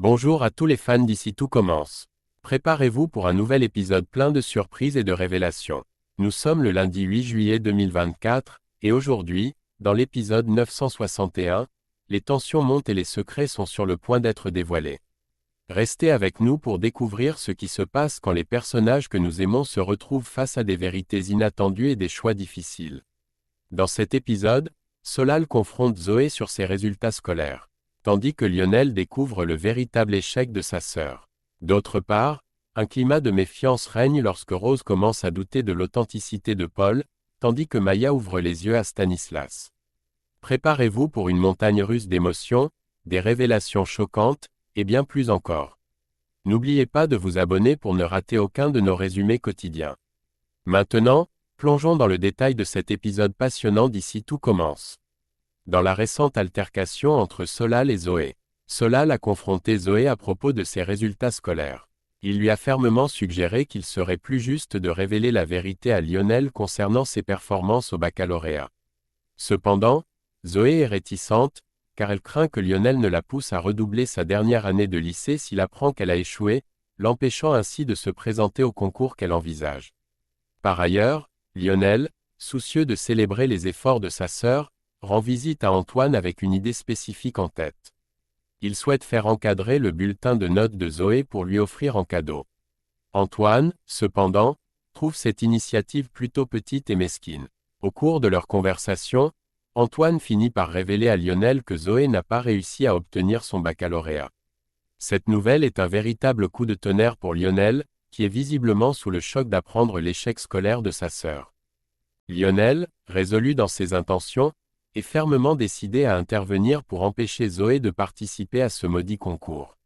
Bonjour à tous les fans d'ici tout commence. Préparez-vous pour un nouvel épisode plein de surprises et de révélations. Nous sommes le lundi 8 juillet 2024, et aujourd'hui, dans l'épisode 961, les tensions montent et les secrets sont sur le point d'être dévoilés. Restez avec nous pour découvrir ce qui se passe quand les personnages que nous aimons se retrouvent face à des vérités inattendues et des choix difficiles. Dans cet épisode, Solal confronte Zoé sur ses résultats scolaires, tandis que Lionel découvre le véritable échec de sa sœur. D'autre part, un climat de méfiance règne lorsque Rose commence à douter de l'authenticité de Paul, tandis que Maya ouvre les yeux à Stanislas. Préparez-vous pour une montagne russe d'émotions, des révélations choquantes, et bien plus encore. N'oubliez pas de vous abonner pour ne rater aucun de nos résumés quotidiens. Maintenant, plongeons dans le détail de cet épisode passionnant d'ici tout commence. Dans la récente altercation entre Solal et Zoé, Solal a confronté Zoé à propos de ses résultats scolaires. Il lui a fermement suggéré qu'il serait plus juste de révéler la vérité à Lionel concernant ses performances au baccalauréat. Cependant, Zoé est réticente, car elle craint que Lionel ne la pousse à redoubler sa dernière année de lycée s'il apprend qu'elle a échoué, l'empêchant ainsi de se présenter au concours qu'elle envisage. Par ailleurs, Lionel, soucieux de célébrer les efforts de sa sœur, rend visite à Antoine avec une idée spécifique en tête. Il souhaite faire encadrer le bulletin de notes de Zoé pour lui offrir en cadeau. Antoine, cependant, trouve cette initiative plutôt petite et mesquine. Au cours de leur conversation, Antoine finit par révéler à Lionel que Zoé n'a pas réussi à obtenir son baccalauréat. Cette nouvelle est un véritable coup de tonnerre pour Lionel, qui est visiblement sous le choc d'apprendre l'échec scolaire de sa sœur. Lionel, résolu dans ses intentions, est fermement décidé à intervenir pour empêcher Zoé de participer à ce maudit concours.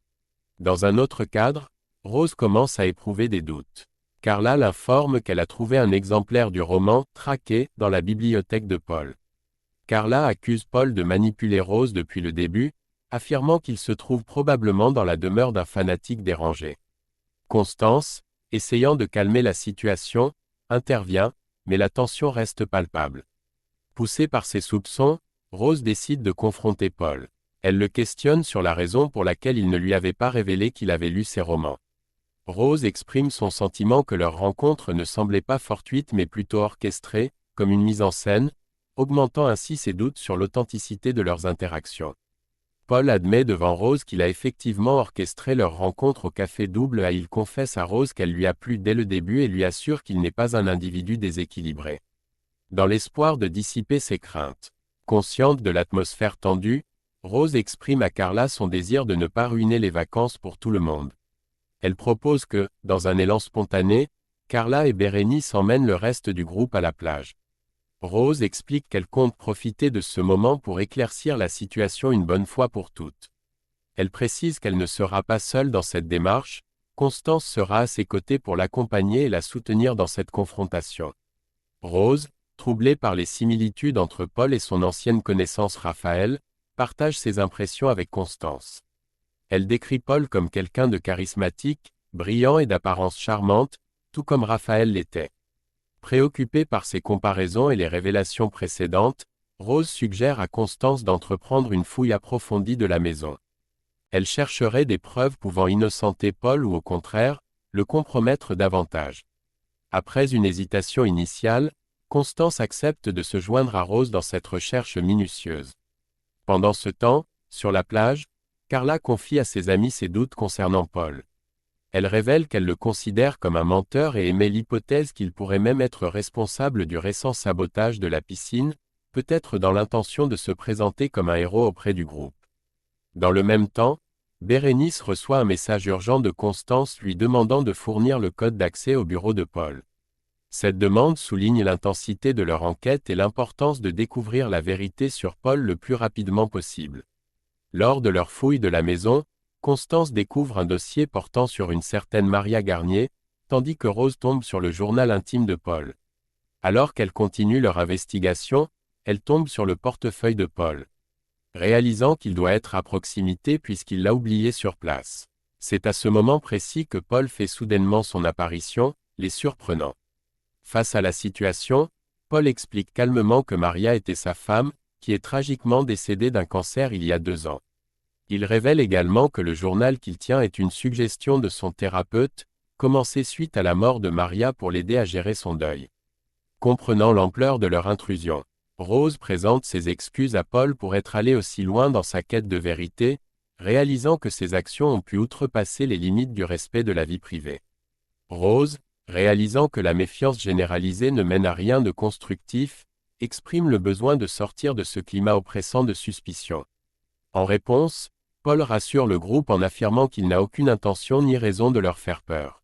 Dans un autre cadre, Rose commence à éprouver des doutes. Carla l'informe qu'elle a trouvé un exemplaire du roman « Traqué » dans la bibliothèque de Paul. Carla accuse Paul de manipuler Rose depuis le début, affirmant qu'il se trouve probablement dans la demeure d'un fanatique dérangé. Constance, essayant de calmer la situation, intervient, mais la tension reste palpable. Poussée par ses soupçons, Rose décide de confronter Paul. Elle le questionne sur la raison pour laquelle il ne lui avait pas révélé qu'il avait lu ses romans. Rose exprime son sentiment que leur rencontre ne semblait pas fortuite mais plutôt orchestrée, comme une mise en scène, augmentant ainsi ses doutes sur l'authenticité de leurs interactions. Paul admet devant Rose qu'il a effectivement orchestré leur rencontre au café double et il confesse à Rose qu'elle lui a plu dès le début et lui assure qu'il n'est pas un individu déséquilibré. Dans l'espoir de dissiper ses craintes, consciente de l'atmosphère tendue, Rose exprime à Carla son désir de ne pas ruiner les vacances pour tout le monde. Elle propose que, dans un élan spontané, Carla et Bérénice emmènent le reste du groupe à la plage. Rose explique qu'elle compte profiter de ce moment pour éclaircir la situation une bonne fois pour toutes. Elle précise qu'elle ne sera pas seule dans cette démarche, Constance sera à ses côtés pour l'accompagner et la soutenir dans cette confrontation. Rose, troublée par les similitudes entre Paul et son ancienne connaissance Raphaël, partage ses impressions avec Constance. Elle décrit Paul comme quelqu'un de charismatique, brillant et d'apparence charmante, tout comme Raphaël l'était. Préoccupée par ces comparaisons et les révélations précédentes, Rose suggère à Constance d'entreprendre une fouille approfondie de la maison. Elle chercherait des preuves pouvant innocenter Paul ou au contraire, le compromettre davantage. Après une hésitation initiale, Constance accepte de se joindre à Rose dans cette recherche minutieuse. Pendant ce temps, sur la plage, Carla confie à ses amis ses doutes concernant Paul. Elle révèle qu'elle le considère comme un menteur et émet l'hypothèse qu'il pourrait même être responsable du récent sabotage de la piscine, peut-être dans l'intention de se présenter comme un héros auprès du groupe. Dans le même temps, Bérénice reçoit un message urgent de Constance lui demandant de fournir le code d'accès au bureau de Paul. Cette demande souligne l'intensité de leur enquête et l'importance de découvrir la vérité sur Paul le plus rapidement possible. Lors de leur fouille de la maison, Constance découvre un dossier portant sur une certaine Maria Garnier, tandis que Rose tombe sur le journal intime de Paul. Alors qu'elles continuent leur investigation, elle tombe sur le portefeuille de Paul. Réalisant qu'il doit être à proximité puisqu'il l'a oublié sur place. C'est à ce moment précis que Paul fait soudainement son apparition, les surprenant. Face à la situation, Paul explique calmement que Maria était sa femme, qui est tragiquement décédée d'un cancer il y a 2 ans. Il révèle également que le journal qu'il tient est une suggestion de son thérapeute, commencé suite à la mort de Maria pour l'aider à gérer son deuil. Comprenant l'ampleur de leur intrusion, Rose présente ses excuses à Paul pour être allé aussi loin dans sa quête de vérité, réalisant que ses actions ont pu outrepasser les limites du respect de la vie privée. Rose, réalisant que la méfiance généralisée ne mène à rien de constructif, exprime le besoin de sortir de ce climat oppressant de suspicion. En réponse, Paul rassure le groupe en affirmant qu'il n'a aucune intention ni raison de leur faire peur.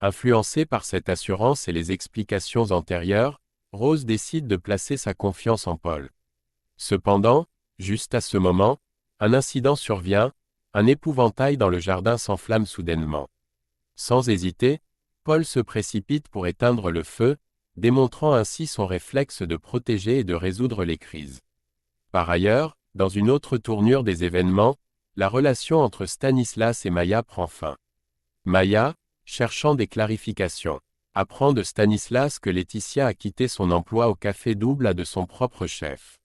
Influencé par cette assurance et les explications antérieures, Rose décide de placer sa confiance en Paul. Cependant, juste à ce moment, un incident survient, un épouvantail dans le jardin s'enflamme soudainement. Sans hésiter, Paul se précipite pour éteindre le feu, démontrant ainsi son réflexe de protéger et de résoudre les crises. Par ailleurs, dans une autre tournure des événements, la relation entre Stanislas et Maya prend fin. Maya, cherchant des clarifications, apprend de Stanislas que Laetitia a quitté son emploi au Café Double A de son propre chef.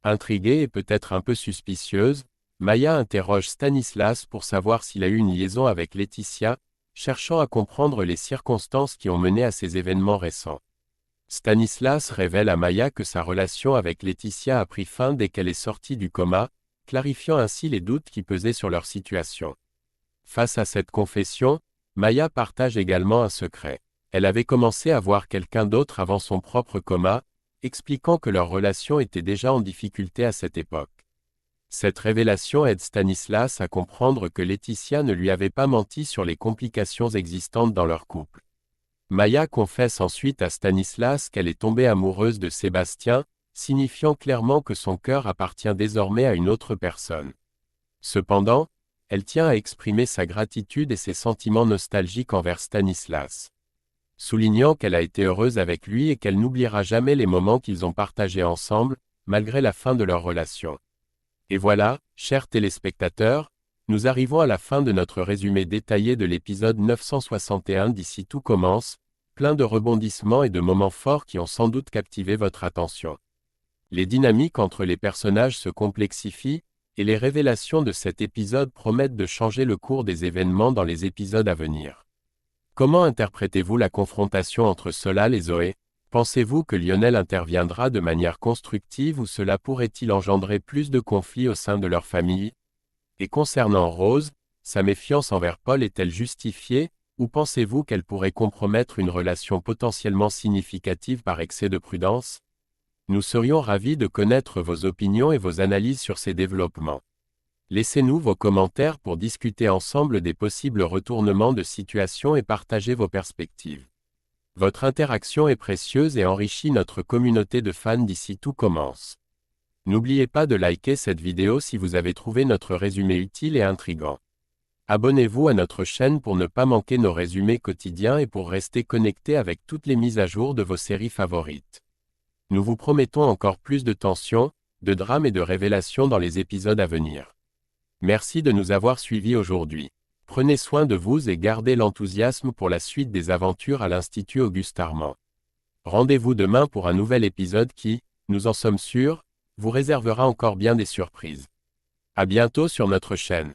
Intriguée et peut-être un peu suspicieuse, Maya interroge Stanislas pour savoir s'il a eu une liaison avec Laetitia, cherchant à comprendre les circonstances qui ont mené à ces événements récents. Stanislas révèle à Maya que sa relation avec Laetitia a pris fin dès qu'elle est sortie du coma, clarifiant ainsi les doutes qui pesaient sur leur situation. Face à cette confession, Maya partage également un secret. Elle avait commencé à voir quelqu'un d'autre avant son propre coma, expliquant que leur relation était déjà en difficulté à cette époque. Cette révélation aide Stanislas à comprendre que Laetitia ne lui avait pas menti sur les complications existantes dans leur couple. Maya confesse ensuite à Stanislas qu'elle est tombée amoureuse de Sébastien, signifiant clairement que son cœur appartient désormais à une autre personne. Cependant, elle tient à exprimer sa gratitude et ses sentiments nostalgiques envers Stanislas. Soulignant qu'elle a été heureuse avec lui et qu'elle n'oubliera jamais les moments qu'ils ont partagés ensemble, malgré la fin de leur relation. Et voilà, chers téléspectateurs, nous arrivons à la fin de notre résumé détaillé de l'épisode 961 d'Ici tout commence, plein de rebondissements et de moments forts qui ont sans doute captivé votre attention. Les dynamiques entre les personnages se complexifient, et les révélations de cet épisode promettent de changer le cours des événements dans les épisodes à venir. Comment interprétez-vous la confrontation entre Solal et Zoé ? Pensez-vous que Lionel interviendra de manière constructive ou cela pourrait-il engendrer plus de conflits au sein de leur famille ? Et concernant Rose, sa méfiance envers Paul est-elle justifiée, ou pensez-vous qu'elle pourrait compromettre une relation potentiellement significative par excès de prudence ? Nous serions ravis de connaître vos opinions et vos analyses sur ces développements. Laissez-nous vos commentaires pour discuter ensemble des possibles retournements de situation et partager vos perspectives. Votre interaction est précieuse et enrichit notre communauté de fans d'Ici tout commence. N'oubliez pas de liker cette vidéo si vous avez trouvé notre résumé utile et intriguant. Abonnez-vous à notre chaîne pour ne pas manquer nos résumés quotidiens et pour rester connecté avec toutes les mises à jour de vos séries favorites. Nous vous promettons encore plus de tension, de drame et de révélations dans les épisodes à venir. Merci de nous avoir suivis aujourd'hui. Prenez soin de vous et gardez l'enthousiasme pour la suite des aventures à l'Institut Auguste Armand. Rendez-vous demain pour un nouvel épisode qui, nous en sommes sûrs, vous réservera encore bien des surprises. À bientôt sur notre chaîne.